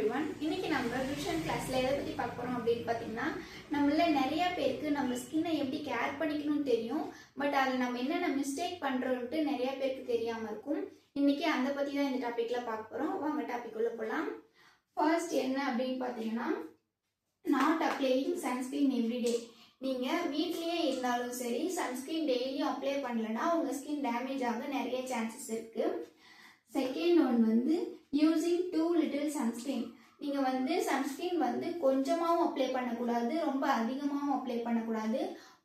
everyone. இன்னைக்கு நம்ம revision கிளாஸ்ல எதை பத்தி பார்க்க போறோம் அப்படின்னு பாத்தீங்கன்னா நம்மள நிறைய பேருக்கு நம்ம ஸ்கின்னை எப்படி கேர் பண்ணிக்கணும்னு தெரியும். பட் அதுல நம்ம என்னென்ன மிஸ்டேக் பண்றோம்ட்டு நிறைய பேருக்கு தெரியாம இருக்கும். இன்னைக்கு அந்த பத்தி தான் இந்த டாபிக்ல பார்க்க போறோம். வாங்க டாபிக் உள்ள போலாம். ஃபர்ஸ்ட் என்ன அப்படின்னு பாத்தீங்கன்னா நாட் அப்ளையிங் சன்ஸ்கிரீன் எவ்ரிடே. நீங்க வீட்லயே இருந்தாலும் சரி சன்ஸ்கிரீன் டெய்லியும் அப்ளை பண்ணலன்னா உங்க ஸ்கின் டேமேஜ் ஆக நிறைய சான்சஸ் இருக்கு. செகண்ட் ஒன் வந்து யூசிங் டூ லிட்டில் சன்ஸ்கிரீன். நீங்கள் வந்து சன்ஸ்கிரீன் வந்து கொஞ்சமாகவும் அப்ளை பண்ணக்கூடாது, ரொம்ப அதிகமாகவும் அப்ளை பண்ணக்கூடாது.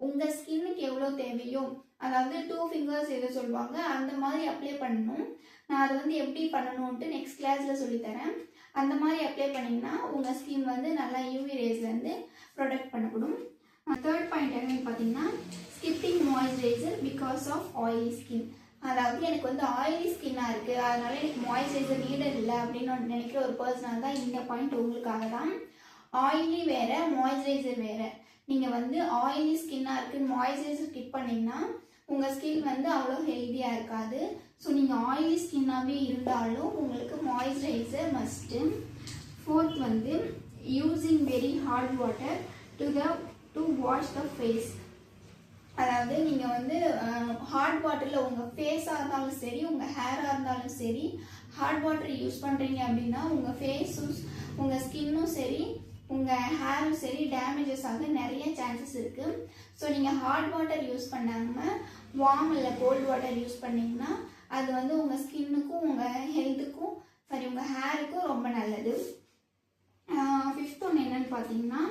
உங்கள் ஸ்கின்னுக்கு எவ்வளோ தேவையோ, அதாவது 2 fingers எதோ சொல்லுவாங்க, அந்த மாதிரி அப்ளை பண்ணணும். நான் அதை வந்து எப்படி பண்ணணும்ன்ட்டு நெக்ஸ்ட் கிளாஸில் சொல்லித்தரேன். அந்த மாதிரி அப்ளை பண்ணிங்கன்னா உங்கள் ஸ்கின் வந்து நல்லா யூவி ரேஸ்லேருந்து ப்ரொடெக்ட் பண்ணப்படும். தேர்ட் பாயிண்ட் என்னன்னு பார்த்தீங்கன்னா skipping moisturiser because of oily skin. அதாவது எனக்கு வந்து ஆயிலி ஸ்கின்னாக இருக்குது, அதனால எனக்கு மாய்ஸ்சரைசர் நீடட் இல்லை அப்படின்னு நினைக்கிற ஒரு பர்சனாக தான் இந்த பாயிண்ட் உங்களுக்காக தான். ஆயிலி வேறு, மாய்ஸ்சரைசர் வேறு. நீங்கள் வந்து ஆயிலி ஸ்கின்னாக இருக்குன்னு மாய்ஸ்சரைசர் ஸ்கிப் பண்ணிங்கன்னா உங்கள் ஸ்கின் வந்து அவ்வளோ ஹெல்த்தியாக இருக்காது. ஸோ நீங்கள் ஆயிலி ஸ்கின்னாகவே இருந்தாலும் உங்களுக்கு மாய்ஸ்சரைசர் மஸ்ட்டு. ஃபோர்த் வந்து using very hot water to wash the face. அதாவது நீங்கள் வந்து ஹாட் வாட்டரில் உங்கள் ஃபேஸாக இருந்தாலும் சரி உங்கள் ஹேராக இருந்தாலும் சரி ஹாட் வாட்டர் யூஸ் பண்ணுறீங்க அப்படின்னா உங்கள் ஃபேஸும் உங்கள் ஸ்கின்னும் சரி உங்கள் ஹேரும் சரி டேமேஜஸ் ஆக நிறைய சான்சஸ் இருக்குது. ஸோ நீங்கள் ஹாட் வாட்டர் யூஸ் பண்ணாமல் வார்ம் இல்லை கோல்டு வாட்டர் யூஸ் பண்ணிங்கன்னா அது வந்து உங்கள் ஸ்கின்னுக்கும் உங்கள் ஹெல்த்துக்கும் உங்கள் ஹேருக்கும் ரொம்ப நல்லது. ஃபிஃப்த் ஒன்று என்னன்னு பார்த்தீங்கன்னா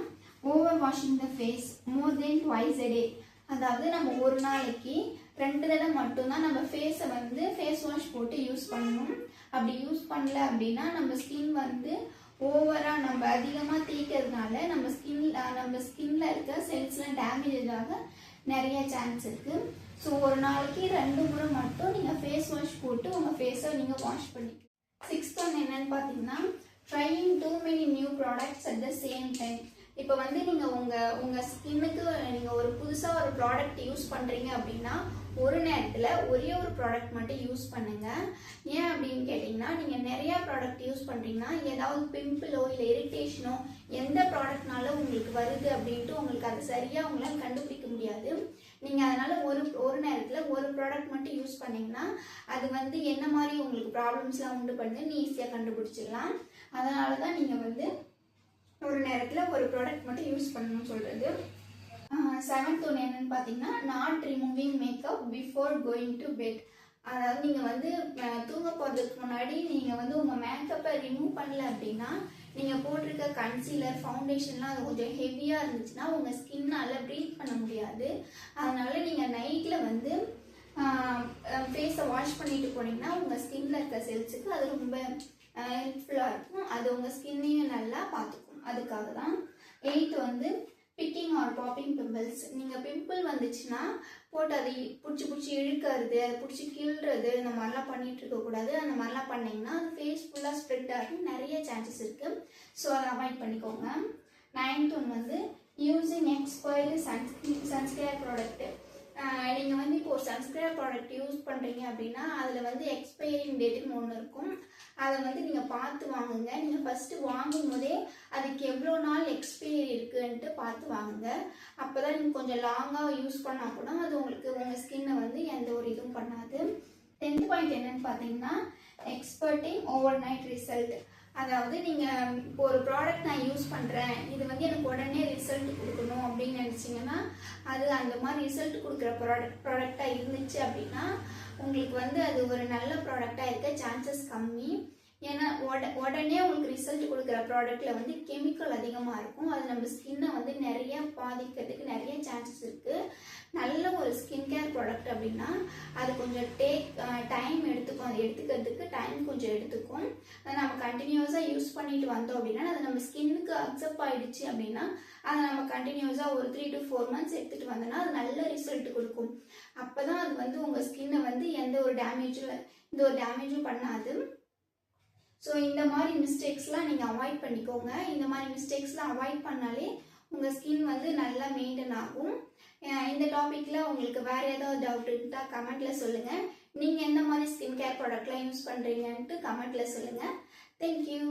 over washing the face more than twice a day. அதாவது நம்ம ஒரு நாளைக்கு 2 தடவை மட்டும்தான் நம்ம ஃபேஸை வந்து ஃபேஸ் வாஷ் போட்டு யூஸ் பண்ணணும். அப்படி யூஸ் பண்ணல அப்படின்னா நம்ம ஸ்கின் வந்து ஓவராக நம்ம அதிகமாக தேய்க்கிறதுனால நம்ம ஸ்கின்ல இருக்க செல்ஸ்லாம் டேமேஜ் ஆக நிறைய சான்ஸ் இருக்குது. ஸோ ஒரு நாளைக்கு 2 முறை மட்டும் நீங்கள் ஃபேஸ் வாஷ் போட்டு உங்கள் ஃபேஸை நீங்கள் வாஷ் பண்ணிக்கலாம். சிக்ஸ்த் ஒன் என்னன்னு பார்த்தீங்கன்னா trying too many new products at the same time. இப்போ வந்து நீங்கள் உங்கள் ஸ்கின்னுக்கு நீங்கள் ஒரு புதுசாக ஒரு ப்ராடக்ட் யூஸ் பண்ணுறீங்க அப்படின்னா ஒரு நேரத்தில் ஒரே ஒரு ப்ராடக்ட் மட்டும் யூஸ் பண்ணுங்கள். ஏன் அப்படின்னு கேட்டிங்கன்னா நீங்கள் நிறையா ப்ராடக்ட் யூஸ் பண்ணுறீங்கன்னா ஏதாவது பிம்பிளோ இல்லை இரிட்டேஷனோ எந்த ப்ராடக்ட்னால உங்களுக்கு வருது அப்படின்ட்டு உங்களுக்கு அது சரியாக உங்களால் கண்டுபிடிக்க முடியாது. நீங்கள் அதனால் ஒரு நேரத்தில் ஒரு ப்ராடக்ட் மட்டும் யூஸ் பண்ணிங்கன்னா அது வந்து என்ன மாதிரி உங்களுக்கு ப்ராப்ளம்ஸ்லாம் உண்டு பண்ணுதுன்னு ஈஸியாக கண்டுபிடிச்சிடலாம். அதனால தான் நீங்கள் வந்து ஒரு நேரத்தில் ஒரு ப்ராடக்ட் மட்டும் யூஸ் பண்ணணும்னு சொல்கிறது. செவன்த் ஒன்று என்னன்னு பார்த்தீங்கன்னா not removing makeup before going to bed. அதாவது நீங்கள் வந்து தூங்க போகிறதுக்கு முன்னாடி நீங்கள் வந்து உங்கள் மேக்கப்பை ரிமூவ் பண்ணல அப்படின்னா நீங்கள் போட்டிருக்க கன்சீலர் ஃபவுண்டேஷன்லாம் அது கொஞ்சம் ஹெவியாக இருந்துச்சுன்னா உங்கள் ஸ்கின்னால் ப்ரீத் பண்ண முடியாது. அதனால் நீங்கள் நைட்டில் வந்து ஃபேஸை வாஷ் பண்ணிட்டு போனீங்கன்னா உங்கள் ஸ்கின்ல இருக்க செல்ஸுக்கு அது ரொம்ப ஹெல்ப்ஃபுல்லாக இருக்கும். அது உங்கள் ஸ்கின்னையும் நல்லா பார்த்துக்கும். அதுக்காக தான். 8th வந்து பிக்கிங் ஆர் பாப்பிங் பிம்பிள்ஸ். நீங்கள் பிம்பிள் வந்துச்சுன்னா போட்டு அதை பிடிச்சி இழுக்கிறது, அதை பிடிச்சி கிள்றது, இந்த மாதிரிலாம் பண்ணிட்டு இருக்கக்கூடாது. அந்த மாதிரிலாம் பண்ணிங்கன்னா அது ஃபேஸ் ஃபுல்லாக ஸ்ப்ரெட் ஆகி நிறைய சான்சஸ் இருக்குது. ஸோ அதை அவாய்ட் பண்ணிக்கோங்க. 9th ஒன்று வந்து யூஸிங் எக்ஸ்பயர்டு சன்ஸ்கிரீன் ப்ராடக்ட்டு. நீங்கள் வந்து இப்போது சன்ஸ்கிரீன் ப்ராடக்ட் யூஸ் பண்ணுறீங்க அப்படின்னா அதில் வந்து எக்ஸ்பைரிங் டேட்டுன்னு ஒன்று இருக்கும். அதை வந்து நீங்கள் பார்த்து வாங்குங்க. நீங்கள் ஃபஸ்ட்டு வாங்கும் போதே அதுக்கு எவ்வளோ நாள் எக்ஸ்பைரி இருக்குன்ட்டு பார்த்து வாங்குங்க. அப்போ தான் நீங்கள் கொஞ்சம் லாங்காக யூஸ் பண்ணால் கூட அது உங்களுக்கு உங்கள் ஸ்கின்னை வந்து எந்த ஒரு இதுவும் பண்ணாது. 10th பாயிண்ட் என்னன்னு பார்த்தீங்கன்னா எக்ஸ்பர்ட்டிங் ஓவர் நைட் ரிசல்ட். அதாவது நீங்கள் இப்போ ஒரு ப்ராடக்ட் நான் யூஸ் பண்ணுறேன், இது வந்து எனக்கு உடனே ரிசல்ட் கொடுக்கணும் அப்படின்னு நினச்சிங்கன்னா அது அந்த மாதிரி ரிசல்ட் கொடுக்குற ப்ராடக்டாக இருந்துச்சு அப்படின்னா உங்களுக்கு வந்து அது ஒரு நல்ல ப்ராடக்டாக இருக்க சான்சஸ் கம்மி. ஏன்னா உடனே உங்களுக்கு ரிசல்ட் கொடுக்குற ப்ராடக்டில் வந்து கெமிக்கல் அதிகமாக இருக்கும். அது நம்ம ஸ்கின்னை வந்து நிறைய பாதிக்கிறதுக்கு நிறைய சான்சஸ் இருக்குது. நல்ல ஒரு ஸ்கின் கேர் ப்ராடக்ட் அப்படின்னா அது கொஞ்சம் டைம் எடுத்துக்கும். அது எடுத்துக்கிறதுக்கு டைம் கொஞ்சம் எடுத்துக்கும். அதை நம்ம கண்டினியூஸாக யூஸ் பண்ணிட்டு வந்தோம் அப்படின்னா அது நம்ம ஸ்கின்னுக்கு அக்செப்ட் ஆகிடுச்சு அப்படின்னா அதை நம்ம கண்டினியூஸாக ஒரு 3 to 4 months எடுத்துகிட்டு வந்தோன்னா அது நல்ல ரிசல்ட் கொடுக்கும். அப்போ தான் அது வந்து உங்கள் ஸ்கின்னை வந்து எந்த ஒரு டேமேஜும் பண்ணாது. ஸோ இந்த மாதிரி மிஸ்டேக்ஸ்லாம் நீங்கள் அவாய்ட் பண்ணிக்கோங்க. இந்த மாதிரி மிஸ்டேக்ஸ்லாம் அவாய்ட் பண்ணாலே உங்கள் ஸ்கின் வந்து நல்லா மெயின்டைன் ஆகும். இந்த டாப்பிக்கில் உங்களுக்கு வேறு ஏதாவது டவுட் இருந்தால் கமெண்ட்டில் சொல்லுங்கள். நீங்கள் எந்த மாதிரி ஸ்கின் கேர் ப்ராடக்ட்லாம் யூஸ் பண்ணுறீங்கன்ட்டு கமெண்ட்டில் சொல்லுங்கள். தேங்க்யூ.